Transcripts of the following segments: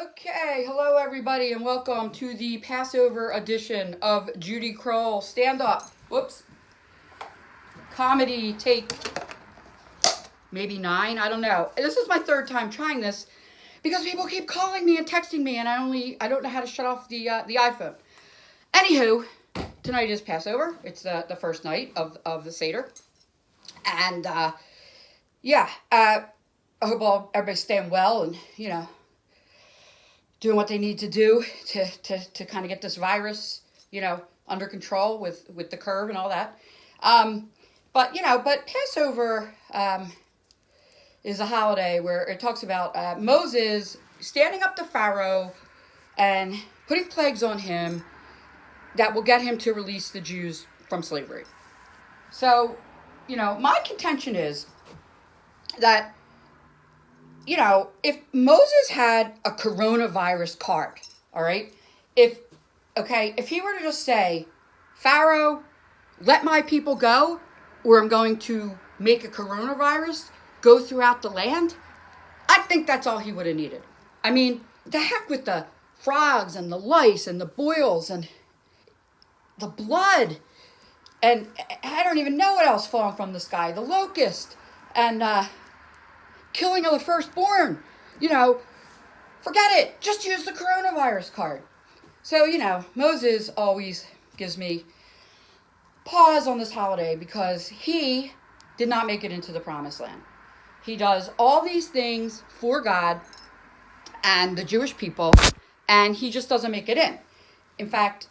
Okay, hello everybody and welcome to the Passover edition of Judy Kroll Stand Up. Whoops. Comedy take maybe 9, I don't know. This is my third time trying this because people keep calling me and texting me and I don't know how to shut off the iPhone. Anywho, tonight is Passover. It's the first night of the Seder. And I hope everybody's staying well and, doing what they need to do to kind of get this virus, under control with the curve and all that. But Passover is a holiday where it talks about Moses standing up to Pharaoh and putting plagues on him that will get him to release the Jews from slavery. So, my contention is that if Moses had a coronavirus card, all right, if he were to just say, Pharaoh, let my people go, or I'm going to make a coronavirus go throughout the land, I think that's all he would have needed. I mean, the heck with the frogs and the lice and the boils and the blood, and I don't even know what else falling from the sky, the locust, and killing of the firstborn, forget it. Just use the coronavirus card. So, Moses always gives me pause on this holiday because he did not make it into the promised land. He does all these things for God and the Jewish people, and he just doesn't make it in. In fact,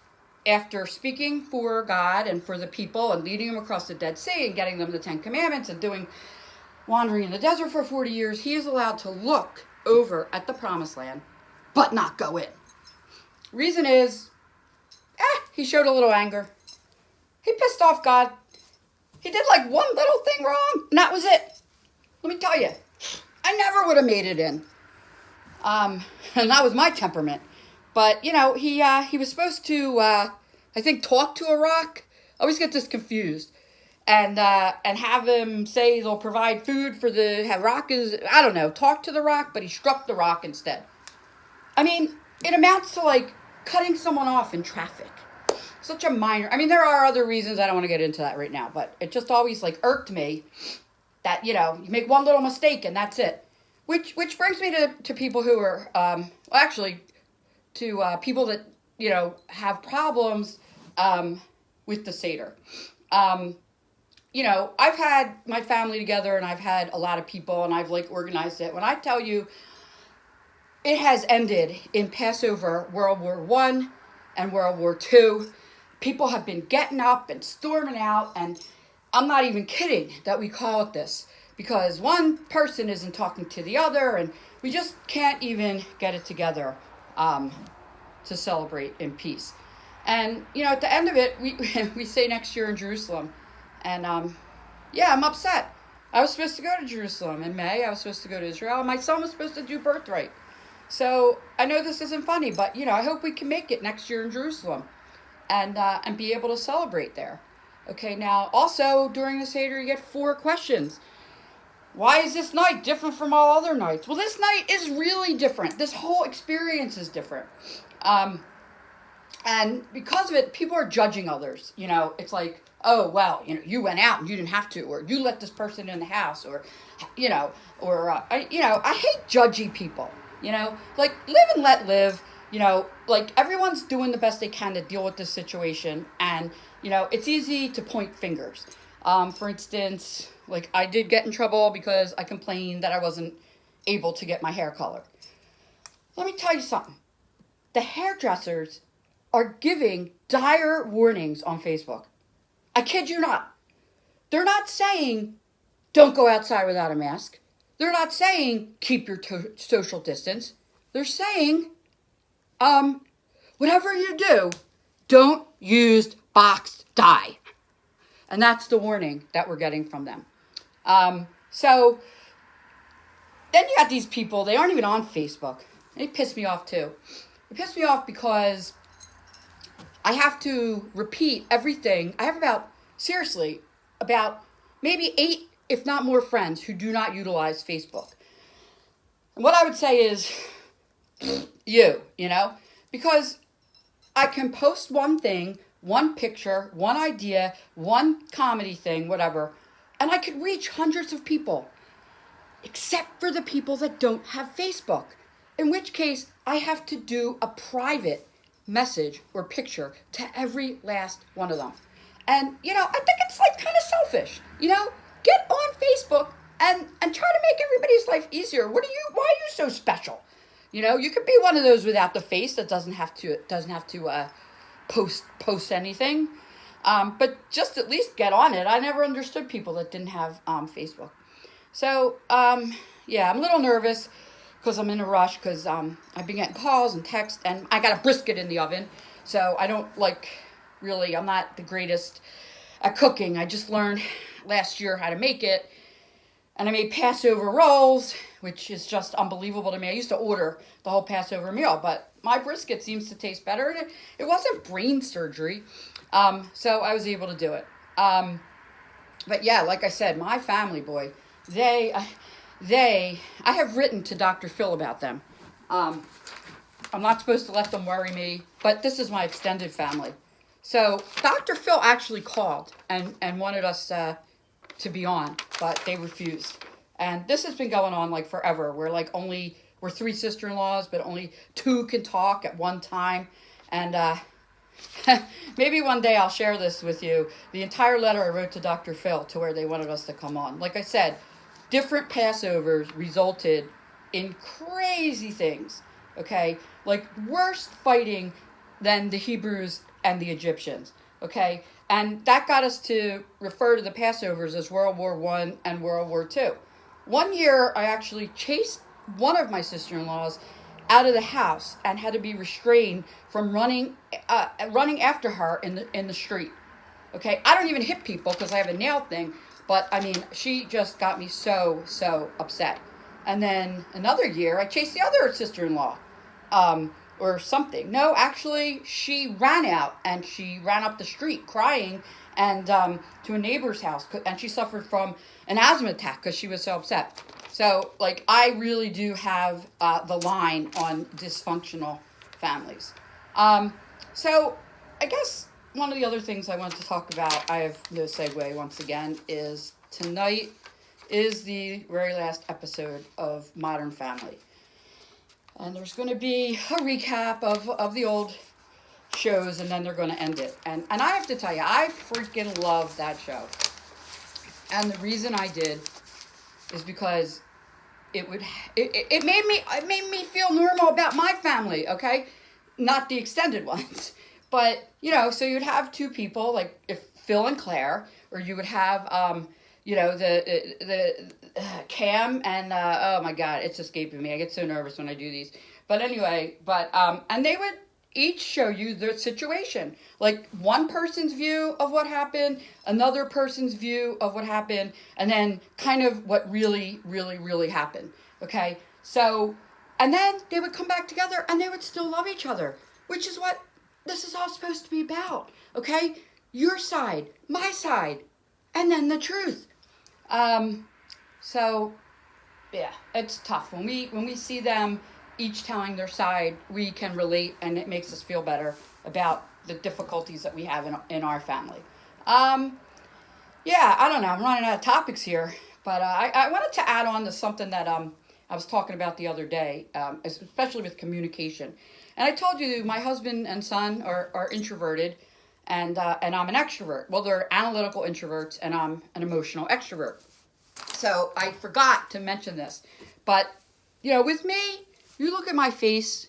after speaking for God and for the people and leading them across the Dead Sea and getting them the 10 Commandments and wandering in the desert for 40 years, he is allowed to look over at the promised land, but not go in. Reason is, he showed a little anger. He pissed off God. He did like one little thing wrong, and that was it. Let me tell you, I never would have made it in. And that was my temperament. But, he was supposed to, I think, talk to a rock. I always get this confused. And have him say they'll provide food for talk to the rock, but he struck the rock instead. I mean, it amounts to like cutting someone off in traffic. Such a minor, there are other reasons, I don't want to get into that right now, but it just always like irked me that, you make one little mistake and that's it. Which brings me to people who are, to people that, have problems with the Seder. I've had my family together and I've had a lot of people and I've organized it. When I tell you it has ended in Passover, World War I and World War II, people have been getting up and storming out, and I'm not even kidding that we call it this because one person isn't talking to the other and we just can't even get it together to celebrate in peace. And, at the end of it, we say next year in Jerusalem. And, I'm upset. I was supposed to go to Jerusalem in May. I was supposed to go to Israel. My son was supposed to do birthright. So I know this isn't funny, but, I hope we can make it next year in Jerusalem and be able to celebrate there. Okay, now, also, during the Seder, you get 4 questions. Why is this night different from all other nights? Well, this night is really different. This whole experience is different. And because of it, people are judging others. It's like, oh, well, you went out and you didn't have to, or you let this person in the house, or, I hate judgy people, like live and let live, like everyone's doing the best they can to deal with this situation. And, it's easy to point fingers. For instance, like I did get in trouble because I complained that I wasn't able to get my hair colored. Let me tell you something. The hairdressers are giving dire warnings on Facebook. I kid you not. They're not saying, don't go outside without a mask. They're not saying, keep your social distance. They're saying, whatever you do, don't use boxed dye. And that's the warning that we're getting from them. So then you got these people, they aren't even on Facebook. They piss me off too. They piss me off because I have to repeat everything. I have about maybe 8, if not more, friends who do not utilize Facebook. And what I would say is, you know, because I can post one thing, one picture, one idea, one comedy thing, whatever, and I could reach hundreds of people, except for the people that don't have Facebook, in which case I have to do a private message or picture to every last one of them. And, you know, I think it's like kind of selfish, you know, get on Facebook and try to make everybody's life easier. Why are you so special? You know, you could be one of those without the face that doesn't have to post anything. But just at least get on it. I never understood people that didn't have Facebook. So, yeah, I'm a little nervous because I'm in a rush because I've been getting calls and texts, and I got a brisket in the oven. So I don't I'm not the greatest at cooking. I just learned last year how to make it. And I made Passover rolls, which is just unbelievable to me. I used to order the whole Passover meal, but my brisket seems to taste better. And it wasn't brain surgery, so I was able to do it. But yeah, like I said, my family, boy, I have written to Dr. Phil about them. I'm not supposed to let them worry me, but this is my extended family. So Dr. Phil actually called and wanted us to be on, but they refused. And this has been going on like forever. We're three sister-in-laws, but only two can talk at one time. And maybe one day I'll share this with you. The entire letter I wrote to Dr. Phil to where they wanted us to come on. Like I said, different Passovers resulted in crazy things, okay? Like worse fighting than the Hebrews and the Egyptians, okay? And that got us to refer to the Passovers as World War I and World War II. One year, I actually chased one of my sister-in-laws out of the house and had to be restrained from running after her in the street. Okay, I don't even hit people because I have a nail thing, but I mean, she just got me so upset. And then another year, I chased the other sister-in-law, or something. No, actually, she ran out and she ran up the street crying and to a neighbor's house, and she suffered from an asthma attack because she was so upset. So, like, I really do have the line on dysfunctional families. So, I guess one of the other things I wanted to talk about, I have no segue once again, is tonight is the very last episode of Modern Family. And there's going to be a recap of the old shows, and then they're going to end it. And I have to tell you, I freaking love that show. And the reason I did is because it made me feel normal about my family, okay? Not the extended ones. But, you know, so you'd have two people, like if Phil and Claire, or you would have, you know, the Cam and, oh my God, it's escaping me. I get so nervous when I do these. But anyway, and they would each show you the situation. Like one person's view of what happened, another person's view of what happened, and then kind of what really, really, really happened. Okay? So, and then they would come back together and they would still love each other, which is what this is all supposed to be about. Okay? Your side, my side, and then the truth. So, yeah, it's tough. When we see them each telling their side, we can relate, and it makes us feel better about the difficulties that we have in our family. Yeah, I don't know. I'm running out of topics here, but I wanted to add on to something that I was talking about the other day, especially with communication. And I told you my husband and son are introverted, and I'm an extrovert. Well, they're analytical introverts, and I'm an emotional extrovert. So I forgot to mention this. But, you know, with me, you look at my face,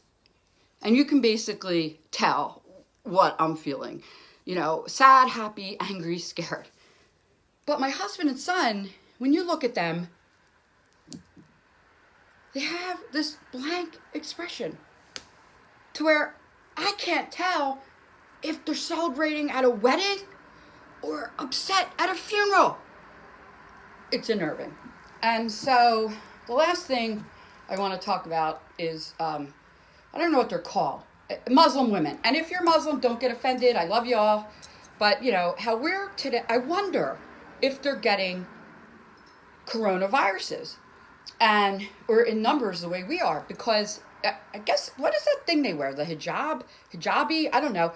and you can basically tell what I'm feeling. You know, sad, happy, angry, scared. But my husband and son, when you look at them, they have this blank expression to where I can't tell if they're celebrating at a wedding or upset at a funeral. It's unnerving. And so the last thing I want to talk about is, I don't know what they're called, Muslim women. And if you're Muslim, don't get offended. I love you all. But, you know, how we're today, I wonder if they're getting coronaviruses or in numbers the way we are, because I guess, what is that thing they wear? The hijabi? I don't know.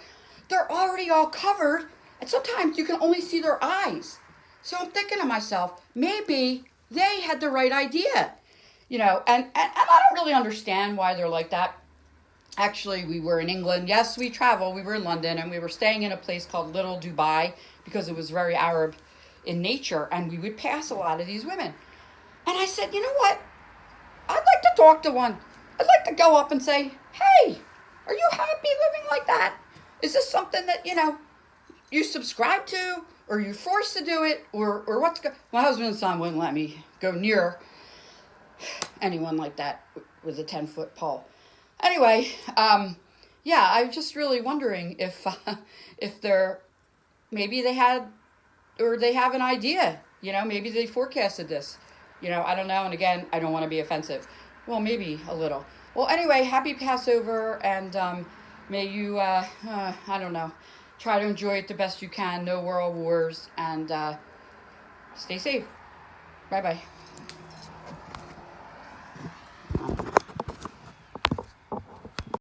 They're already all covered, and sometimes you can only see their eyes. So I'm thinking to myself, maybe they had the right idea, and I don't really understand why they're like that. Actually, we were in England. Yes, we traveled. We were in London, and we were staying in a place called Little Dubai because it was very Arab in nature, and we would pass a lot of these women. And I said, you know what? I'd like to talk to one. I'd like to go up and say, hey, are you happy living like that? Is this something that, you subscribe to, or you're forced to do it, or what's going on? My husband and son wouldn't let me go near anyone like that with a 10-foot pole. Anyway, yeah, I'm just really wondering if they're, maybe they had, or they have an idea, maybe they forecasted this. I don't know. And again, I don't want to be offensive. Well, maybe a little. Well, anyway, happy Passover, and may you, I don't know, try to enjoy it the best you can. No world wars, and stay safe. Bye-bye.